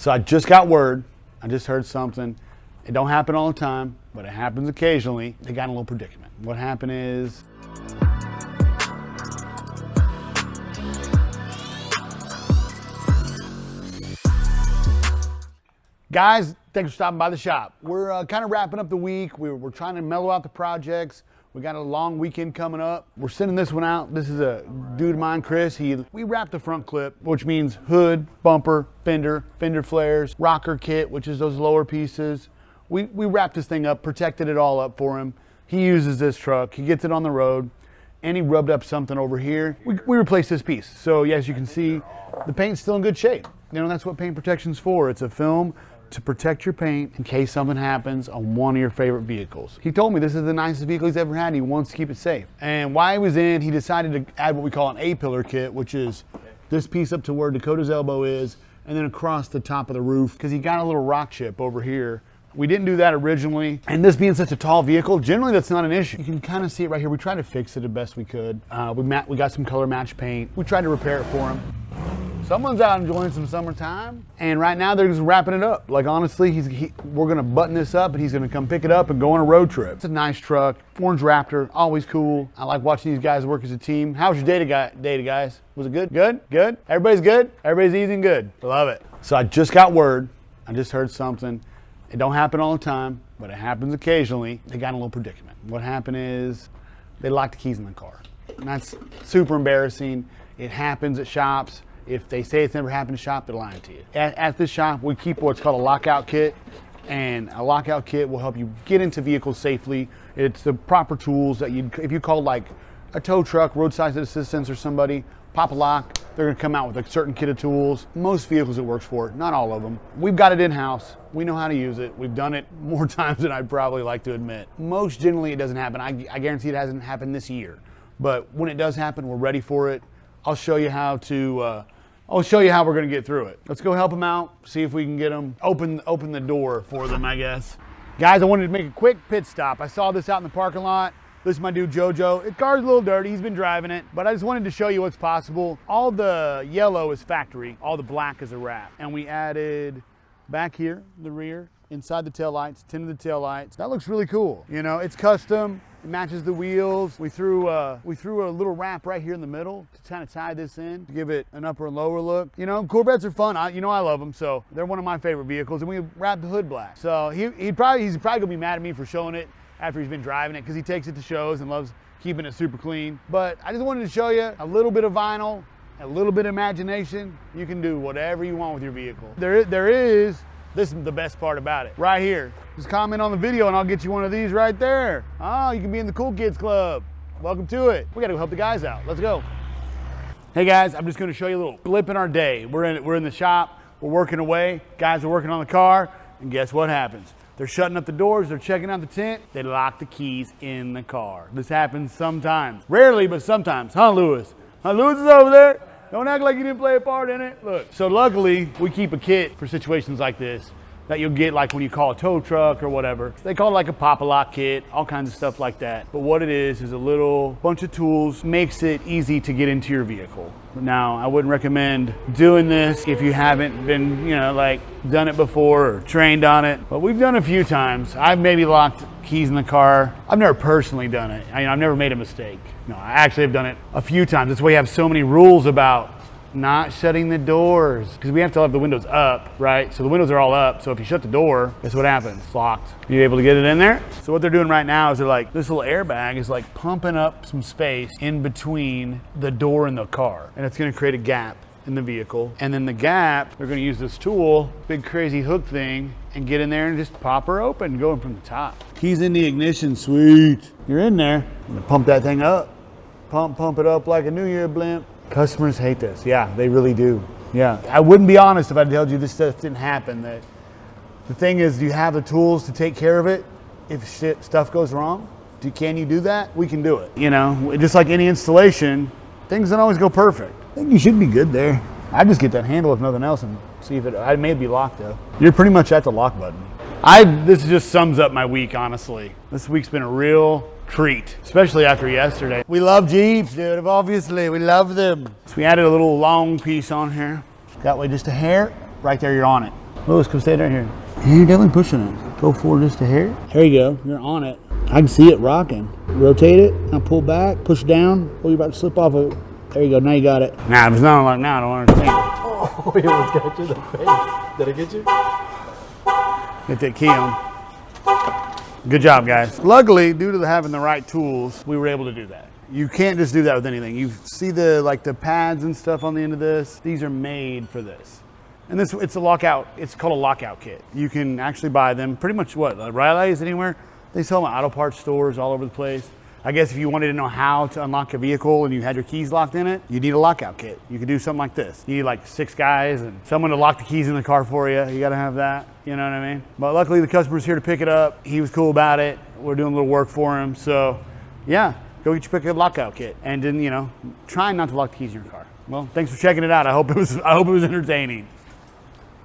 So I just got word. I just heard something. It don't happen all the time, but it happens occasionally. They got in a little predicament. What happened is, guys, thanks for stopping by the shop. We're kind of wrapping up the week. We're trying to mellow out the projects. We got a long weekend coming up. We're sending this one out. This is a dude of mine, Chris. We wrapped the front clip, which means hood, bumper, fender flares, rocker kit, which is those lower pieces. We wrapped this thing up, protected it all up for him. He uses this truck. He gets it on the road, and he rubbed up something over here. We replaced this piece. So, yeah, as you can see, the paint's still in good shape. You know, that's what paint protection's for. It's a film to protect your paint in case something happens on one of your favorite vehicles. He told me this is the nicest vehicle he's ever had and he wants to keep it safe. And while he was in, he decided to add what we call an A-pillar kit, which is this piece up to where Dakota's elbow is and then across the top of the roof, because he got a little rock chip over here. We didn't do that originally, and this being such a tall vehicle, generally that's not an issue. You can kind of see it right here. We tried to fix it the best we could. We got some color match paint. We tried to repair it for him. Someone's out enjoying some summertime, and right now they're just wrapping it up. Like, honestly, we're gonna button this up and he's gonna come pick it up and go on a road trip. It's a nice truck, orange Raptor, always cool. I like watching these guys work as a team. How was your day today, guys? Was it good? Good? Everybody's good? Everybody's easy and good? Love it. So I just got word, I just heard something. It don't happen all the time, but it happens occasionally. They got in a little predicament. What happened is they locked the keys in the car. And that's super embarrassing. It happens at shops. If they say it's never happened to shop, they're lying to you. At this shop, we keep what's called a lockout kit, and a lockout kit will help you get into vehicles safely. It's the proper tools that if you call like a tow truck, roadside assistance, or somebody, pop a lock, they're gonna come out with a certain kit of tools. Most vehicles it works for, not all of them. We've got it in-house. We know how to use it. We've done it more times than I'd probably like to admit. Most generally it doesn't happen. I guarantee it hasn't happened this year. But when it does happen, we're ready for it. I'll show you how we're gonna get through it. Let's go help them out, see if we can get them, open the door for them, I guess. Guys, I wanted to make a quick pit stop. I saw this out in the parking lot. This is my dude Jojo. The car's a little dirty, he's been driving it, but I just wanted to show you what's possible. All the yellow is factory, all the black is a wrap. And we added back here, the rear, inside the taillights, tinted the taillights. That looks really cool. You know, it's custom. It matches the wheels. We threw a little wrap right here in the middle to kind of tie this in, to give it an upper and lower look. You know, Corvettes are fun. I love them, so they're one of my favorite vehicles. And we wrapped the hood black. So he's probably gonna be mad at me for showing it after he's been driving it, because he takes it to shows and loves keeping it super clean. But I just wanted to show you a little bit of vinyl, a little bit of imagination. You can do whatever you want with your vehicle. This is the best part about it. Right here. Just comment on the video and I'll get you one of these right there. Oh, you can be in the Cool Kids Club. Welcome to it. We gotta go help the guys out. Let's go. Hey guys, I'm just gonna show you a little blip in our day. We're in the shop, we're working away. Guys are working on the car, and guess what happens? They're shutting up the doors, they're checking out the tent, they lock the keys in the car. This happens sometimes. Rarely, but sometimes. Huh, Lewis? Huh, Lewis is over there. Don't act like you didn't play a part in it. Look, so luckily we keep a kit for situations like this that you'll get like when you call a tow truck or whatever. They call it like a pop-a-lock kit, all kinds of stuff like that. But what it is a little bunch of tools, makes it easy to get into your vehicle. Now, I wouldn't recommend doing this if you haven't been, done it before or trained on it, but we've done it a few times. I've maybe locked keys in the car. I've never personally done it. I've never made a mistake. No, I actually have done it a few times. That's why we have so many rules about not shutting the doors, because we have to have the windows up, right? So the windows are all up, so if you shut the door, guess what happens? It's locked. You able to get it in there? So what they're doing right now is this little airbag is like pumping up some space in between the door and the car, and it's gonna create a gap in the vehicle. And then the gap, they're gonna use this tool, big crazy hook thing, and get in there and just pop her open, going from the top. Keys in the ignition, sweet. You're in there. I'm gonna pump that thing up. Pump it up like a New Year blimp. Customers hate this. Yeah, they really do. Yeah, I wouldn't be honest if I told you this stuff didn't happen. That the thing is, do you have the tools to take care of it if stuff goes wrong? Can you do that? We can do it. You know, just like any installation, things don't always go perfect. I think you should be good there. I just get that handle if nothing else and see if I may be locked though. You're pretty much at the lock button. This just sums up my week, honestly. This week's been a real treat, especially after yesterday. We love Jeeps, dude, obviously. We love them. So we added a little long piece on here. That way, just a hair, right there, you're on it. Louis, come stay right here. Yeah, you're definitely pushing it. Go forward just a hair. There you go. You're on it. I can see it rocking. Rotate it. Now pull back. Push down. Oh, you're about to slip off of it. There you go. Now you got it. Nah, if it's not like now, I don't understand. Oh, he almost got you in the face. Did I get you? Get that key on. Good job, guys. Luckily, due to having the right tools, we were able to do that. You can't just do that with anything. You see the pads and stuff on the end of this? These are made for this. And it's a lockout. It's called a lockout kit. You can actually buy them pretty much Riley's anywhere. They sell them at auto parts stores all over the place. I guess if you wanted to know how to unlock a vehicle and you had your keys locked in it, you need a lockout kit. You could do something like this. You need like 6 guys and someone to lock the keys in the car for you. You gotta have that, you know what I mean? But luckily the customer's here to pick it up. He was cool about it. We're doing a little work for him. So yeah, go get your pick a lockout kit and then, try not to lock the keys in your car. Well, thanks for checking it out. I hope it was entertaining.